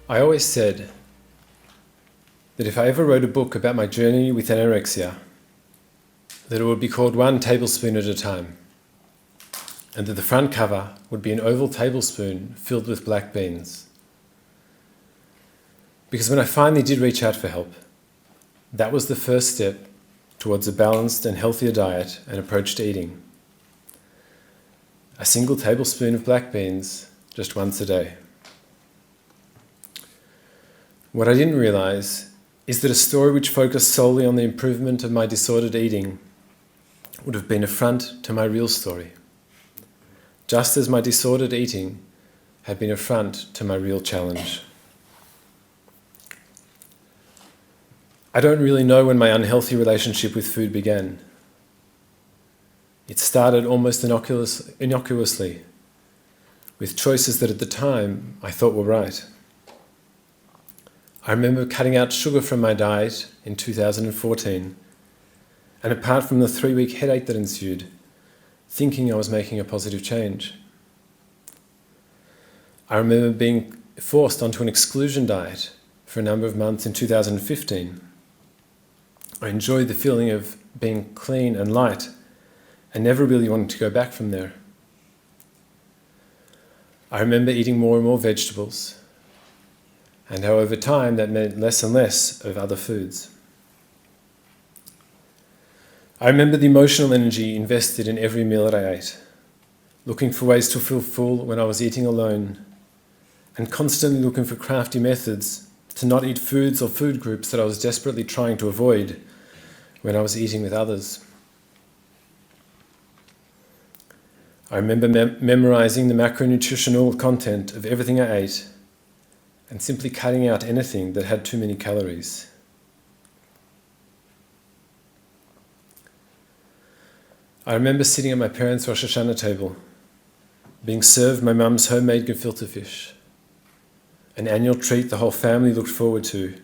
I always said that if I ever wrote a book about my journey with anorexia, that it would be called One Tablespoon at a Time, and that the front cover would be an oval tablespoon filled with black beans. Because when I finally did reach out for help, that was the first step towards a balanced and healthier diet and approach to eating. A single tablespoon of black beans just once a day. What I didn't realize is that a story which focused solely on the improvement of my disordered eating would have been a front to my real story, just as my disordered eating had been a front to my real challenge. I don't really know when my unhealthy relationship with food began. It started almost innocuously, with choices that at the time I thought were right. I remember cutting out sugar from my diet in 2014, and apart from the 3-week headache that ensued, thinking I was making a positive change. I remember being forced onto an exclusion diet for a number of months in 2015. I enjoyed the feeling of being clean and light, and never really wanted to go back from there. I remember eating more and more vegetables, and how over time that meant less and less of other foods. I remember the emotional energy invested in every meal that I ate, looking for ways to feel full when I was eating alone, and constantly looking for crafty methods to not eat foods or food groups that I was desperately trying to avoid when I was eating with others. I remember memorizing the macronutritional content of everything I ate and simply cutting out anything that had too many calories. I remember sitting at my parents' Rosh Hashanah table, being served my mum's homemade gefilte fish, an annual treat the whole family looked forward to,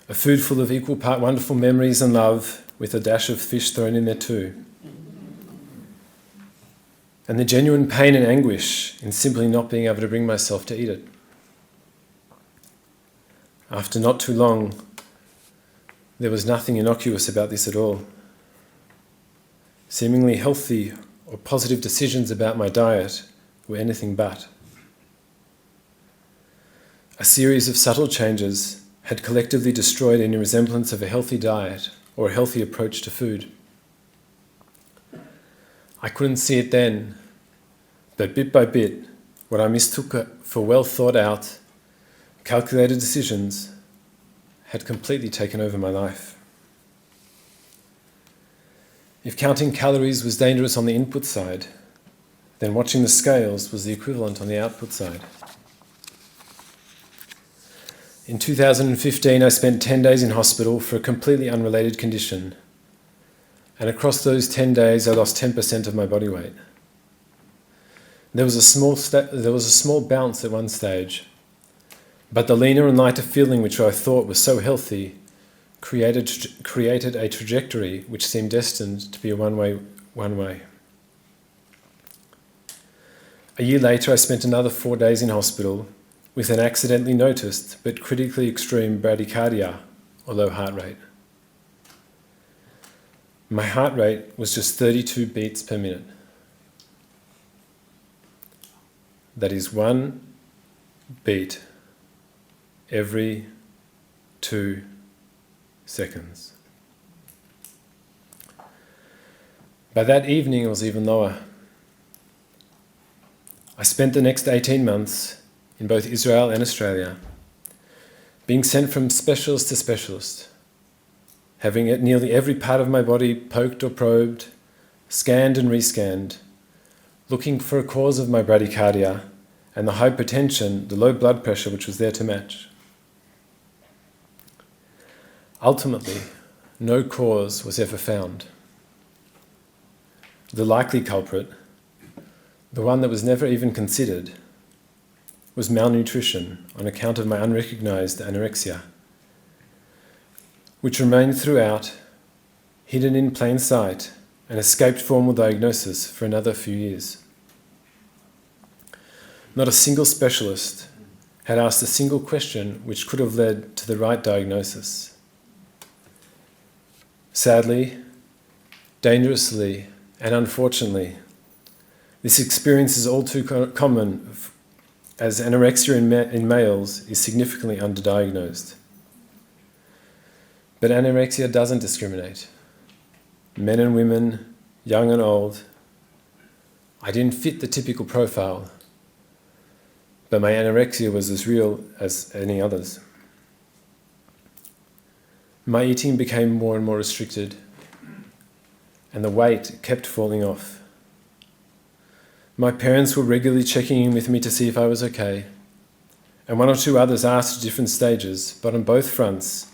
a food full of equal part wonderful memories and love, with a dash of fish thrown in there too. And the genuine pain and anguish in simply not being able to bring myself to eat it. After not too long, there was nothing innocuous about this at all. Seemingly healthy or positive decisions about my diet were anything but. A series of subtle changes had collectively destroyed any resemblance of a healthy diet or a healthy approach to food. I couldn't see it then, but bit by bit, what I mistook for well thought out, calculated decisions had completely taken over my life. If counting calories was dangerous on the input side, then watching the scales was the equivalent on the output side. In 2015, I spent 10 days in hospital for a completely unrelated condition, and across those 10 days, I lost 10% of my body weight. There was a small bounce at one stage, but the leaner and lighter feeling which I thought was so healthy created a trajectory which seemed destined to be a one-way. A year later, I spent another 4 days in hospital with an accidentally noticed but critically extreme bradycardia, or low heart rate. My heart rate was just 32 beats per minute. That is 1 beat every 2 seconds. By that evening, it was even lower. I spent the next 18 months in both Israel and Australia, being sent from specialist to specialist, having nearly every part of my body poked or probed, scanned and rescanned, looking for a cause of my bradycardia and the hypertension, the low blood pressure which was there to match. Ultimately, no cause was ever found. The likely culprit, the one that was never even considered, was malnutrition on account of my unrecognized anorexia, which remained throughout, hidden in plain sight, and escaped formal diagnosis for another few years. Not a single specialist had asked a single question which could have led to the right diagnosis. Sadly, dangerously, and unfortunately, this experience is all too common, as anorexia in males is significantly underdiagnosed. But anorexia doesn't discriminate. Men and women, young and old. I didn't fit the typical profile, but my anorexia was as real as any others. My eating became more and more restricted, and the weight kept falling off. My parents were regularly checking in with me to see if I was okay, and one or two others asked at different stages, but on both fronts,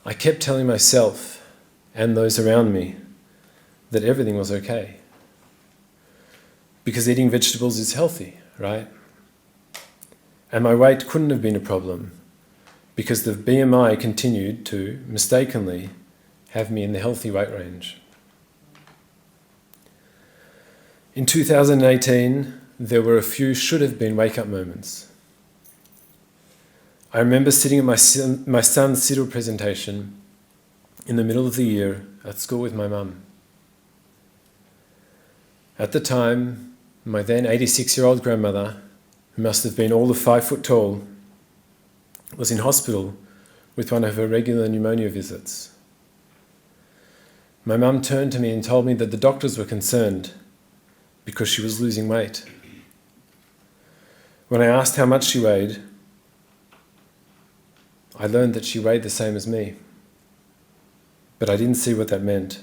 I kept telling myself and those around me that everything was okay. Because eating vegetables is healthy, right? And my weight couldn't have been a problem, because the BMI continued to, mistakenly, have me in the healthy weight range. In 2018, there were a few should-have-been wake-up moments. I remember sitting at my son's CIDL presentation in the middle of the year at school with my mum. At the time, my then 86-year-old grandmother, who must have been all of 5 foot tall, was in hospital with one of her regular pneumonia visits. My mum turned to me and told me that the doctors were concerned because she was losing weight. When I asked how much she weighed, I learned that she weighed the same as me. But I didn't see what that meant.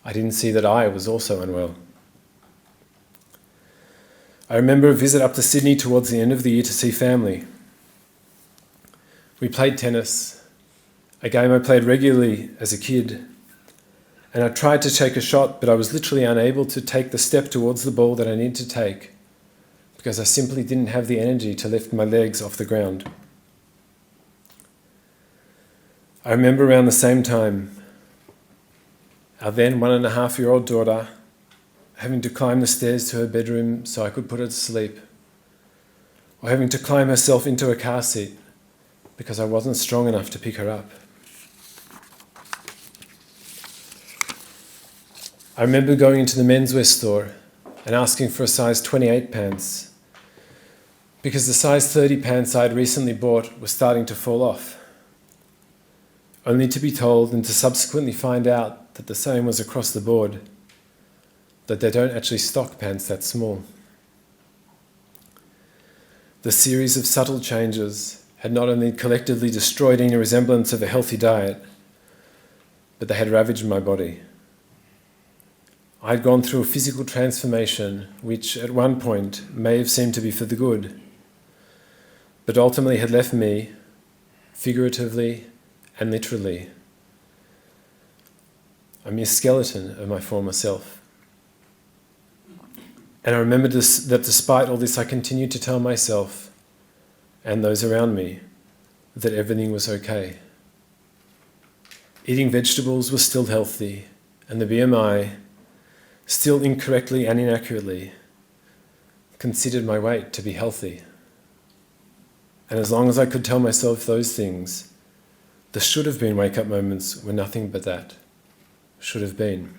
I didn't see that I was also unwell. I remember a visit up to Sydney towards the end of the year to see family. We played tennis, a game I played regularly as a kid, and I tried to take a shot, but I was literally unable to take the step towards the ball that I needed to take because I simply didn't have the energy to lift my legs off the ground. I remember around the same time, our then 1.5-year-old daughter having to climb the stairs to her bedroom so I could put her to sleep, or having to climb herself into a car seat because I wasn't strong enough to pick her up. I remember going into the menswear store and asking for a size 28 pants because the size 30 pants I had recently bought were starting to fall off, only to be told and to subsequently find out that the same was across the board, that they don't actually stock pants that small. The series of subtle changes had not only collectively destroyed any resemblance of a healthy diet, but they had ravaged my body. I had gone through a physical transformation which at one point may have seemed to be for the good, but ultimately had left me, figuratively and literally, a mere skeleton of my former self. And I remember that despite all this, I continued to tell myself and those around me that everything was okay. Eating vegetables was still healthy, and the BMI, still incorrectly and inaccurately, considered my weight to be healthy. And as long as I could tell myself those things, the should-have-been wake-up moments were nothing but that. Should have been.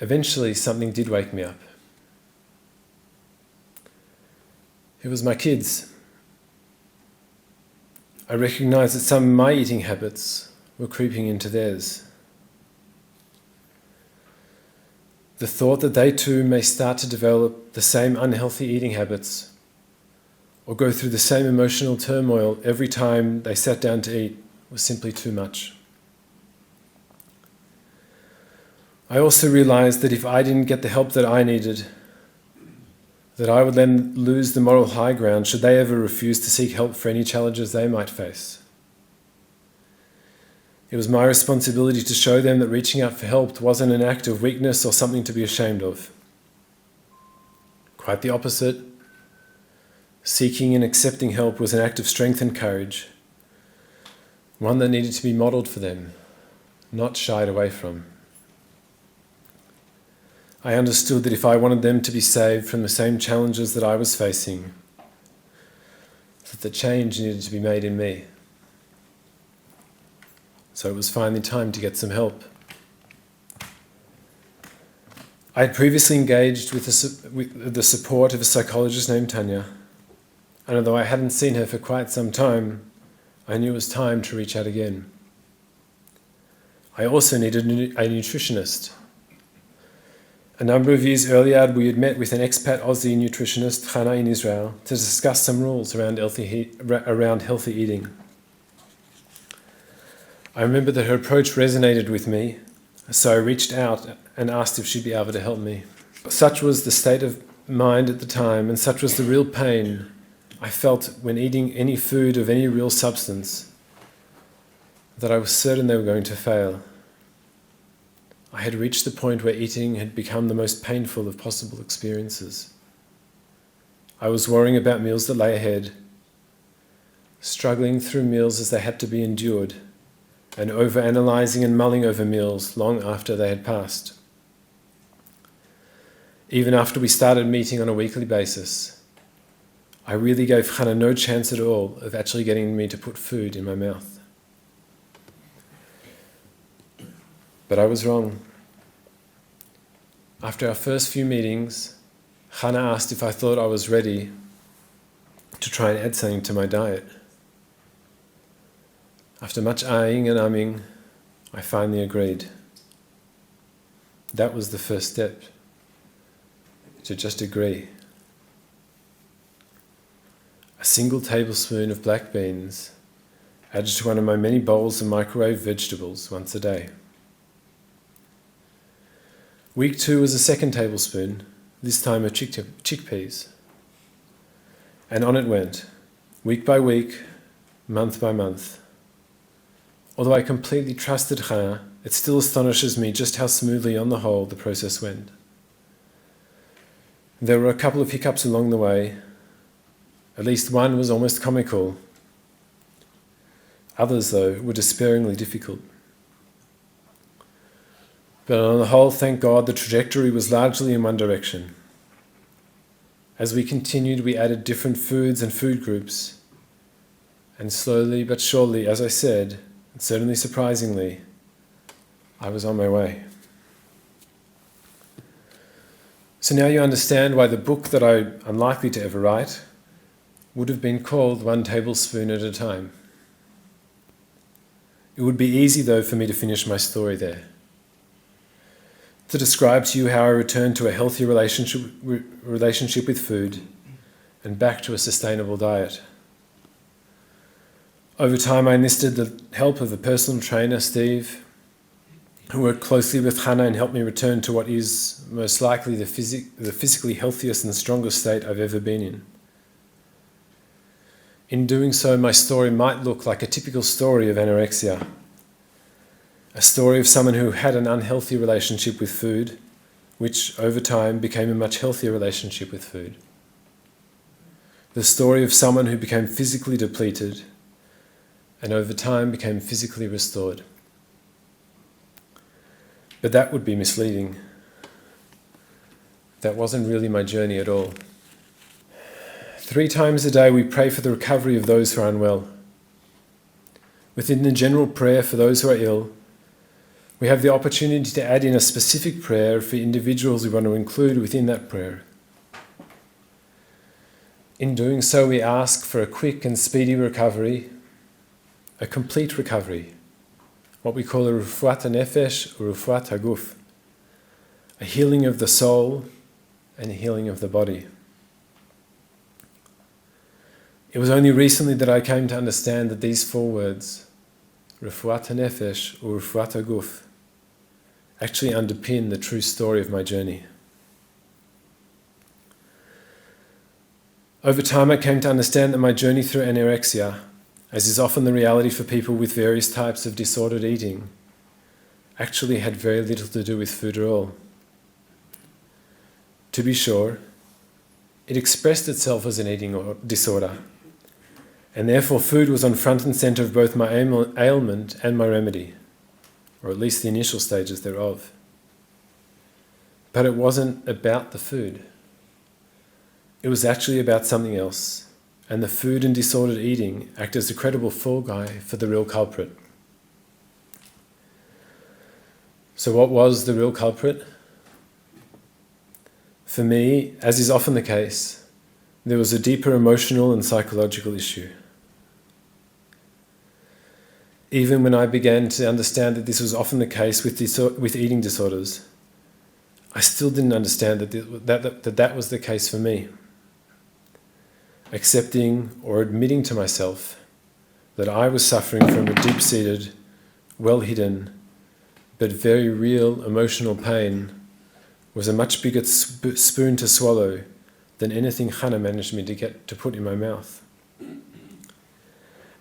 Eventually, something did wake me up. It was my kids. I recognized that some of my eating habits were creeping into theirs. The thought that they too may start to develop the same unhealthy eating habits or go through the same emotional turmoil every time they sat down to eat was simply too much. I also realized that if I didn't get the help that I needed, that I would then lose the moral high ground should they ever refuse to seek help for any challenges they might face. It was my responsibility to show them that reaching out for help wasn't an act of weakness or something to be ashamed of. Quite the opposite. Seeking and accepting help was an act of strength and courage, one that needed to be modelled for them, not shied away from. I understood that if I wanted them to be saved from the same challenges that I was facing, that the change needed to be made in me. So it was finally time to get some help. I had previously engaged with the support of a psychologist named Tanya, and although I hadn't seen her for quite some time, I knew it was time to reach out again. I also needed a nutritionist. A number of years earlier, we had met with an expat Aussie nutritionist, Chana, in Israel, to discuss some rules around healthy eating. I remember that her approach resonated with me, so I reached out and asked if she'd be able to help me. Such was the state of mind at the time, and such was the real pain I felt when eating any food of any real substance, that I was certain they were going to fail. I had reached the point where eating had become the most painful of possible experiences. I was worrying about meals that lay ahead, struggling through meals as they had to be endured, and over-analysing and mulling over meals long after they had passed. Even after we started meeting on a weekly basis, I really gave Chana no chance at all of actually getting me to put food in my mouth. But I was wrong. After our first few meetings, Chana asked if I thought I was ready to try and add something to my diet. After much eyeing and umming, I finally agreed. That was the first step, to just agree. A single tablespoon of black beans added to one of my many bowls of microwave vegetables once a day. Week 2 was a second tablespoon, this time of chickpeas. And on it went, week by week, month by month. Although I completely trusted Chana, it still astonishes me just how smoothly on the whole the process went. There were a couple of hiccups along the way. At least one was almost comical. Others, though, were despairingly difficult. But on the whole, thank God, the trajectory was largely in one direction. As we continued, we added different foods and food groups. And slowly but surely, as I said, and certainly surprisingly, I was on my way. So now you understand why the book that I'm unlikely to ever write would have been called One Tablespoon at a Time. It would be easy, though, for me to finish my story there. To describe to you how I returned to a healthy relationship with food and back to a sustainable diet. Over time, I enlisted the help of a personal trainer, Steve, who worked closely with Chana and helped me return to what is most likely the physically healthiest and strongest state I've ever been in. In doing so, my story might look like a typical story of anorexia, a story of someone who had an unhealthy relationship with food, which over time became a much healthier relationship with food. The story of someone who became physically depleted and over time became physically restored. But that would be misleading. That wasn't really my journey at all. 3 times a day we pray for the recovery of those who are unwell. Within the general prayer for those who are ill, we have the opportunity to add in a specific prayer for individuals we want to include within that prayer. In doing so, we ask for a quick and speedy recovery, a complete recovery, what we call a refuat nefesh or refuat haguf, a healing of the soul and a healing of the body. It was only recently that I came to understand that these 4 words, refuat nefesh or refuat haguf, actually underpin the true story of my journey. Over time, I came to understand that my journey through anorexia, as is often the reality for people with various types of disordered eating, actually had very little to do with food at all. To be sure, it expressed itself as an eating disorder, and therefore food was on front and centre of both my ailment and my remedy, or at least the initial stages thereof. But it wasn't about the food. It was actually about something else, and the food and disordered eating act as a credible fall guy for the real culprit. So what was the real culprit? For me, as is often the case, there was a deeper emotional and psychological issue. Even when I began to understand that this was often the case with eating disorders, I still didn't understand that was the case for me. Accepting or admitting to myself that I was suffering from a deep-seated, well-hidden, but very real emotional pain was a much bigger spoon to swallow than anything Hannah managed me to put in my mouth. And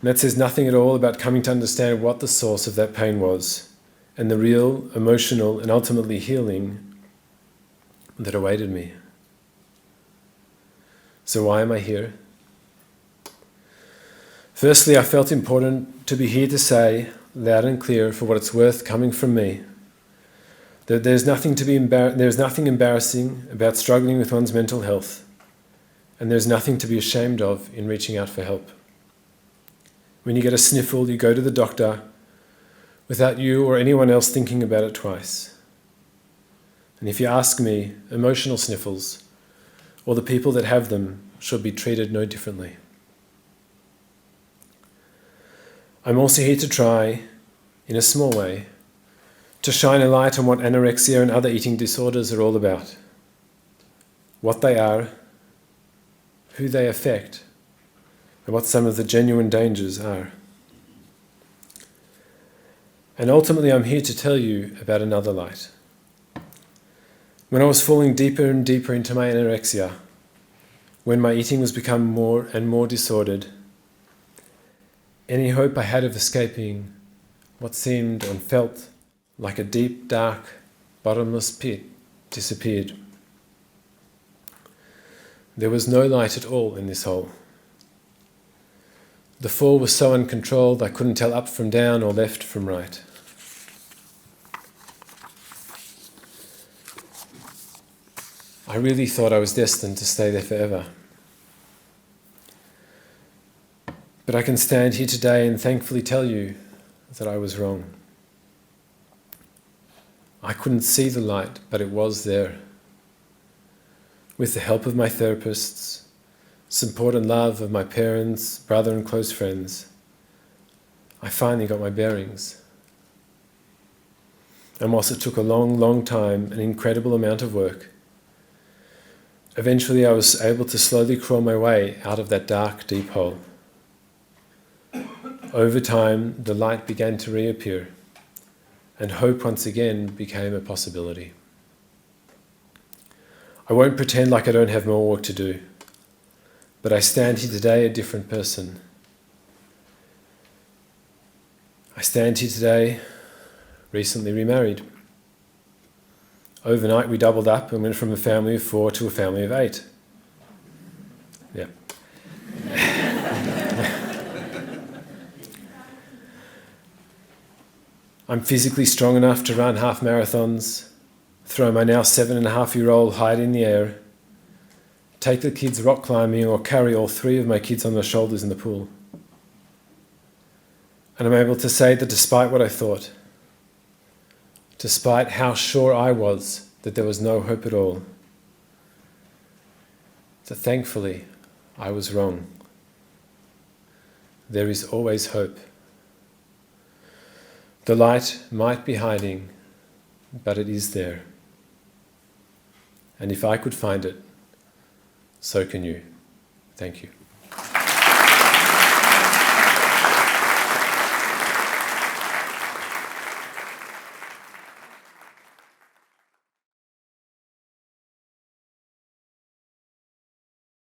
that says nothing at all about coming to understand what the source of that pain was and the real, emotional, and ultimately healing that awaited me. So why am I here? Firstly, I felt important to be here to say, loud and clear, for what it's worth coming from me, that there's nothing embarrassing about struggling with one's mental health, and there's nothing to be ashamed of in reaching out for help. When you get a sniffle, you go to the doctor without you or anyone else thinking about it twice. And if you ask me, emotional sniffles, or the people that have them, should be treated no differently. I'm also here to try, in a small way, to shine a light on what anorexia and other eating disorders are all about, what they are, who they affect, and what some of the genuine dangers are. And ultimately, I'm here to tell you about another light. When I was falling deeper and deeper into my anorexia, when my eating was becoming more and more disordered, any hope I had of escaping what seemed and felt like a deep, dark, bottomless pit disappeared. There was no light at all in this hole. The fall was so uncontrolled I couldn't tell up from down or left from right. I really thought I was destined to stay there forever. But I can stand here today and thankfully tell you that I was wrong. I couldn't see the light, but it was there. With the help of my therapists, support and love of my parents, brother and close friends, I finally got my bearings. And whilst it took a long, long time, an incredible amount of work, eventually I was able to slowly crawl my way out of that dark, deep hole. Over time, the light began to reappear, and hope once again became a possibility. I won't pretend like I don't have more work to do, but I stand here today a different person. I stand here today recently remarried. Overnight we doubled up and went from a family of 4 to a family of 8. Yeah. I'm physically strong enough to run half marathons, throw my now 7.5-year-old height in the air, take the kids rock climbing, or carry all 3 of my kids on my shoulders in the pool. And I'm able to say that despite what I thought, despite how sure I was that there was no hope at all, that thankfully I was wrong. There is always hope. The light might be hiding, but it is there. And if I could find it, so can you. Thank you.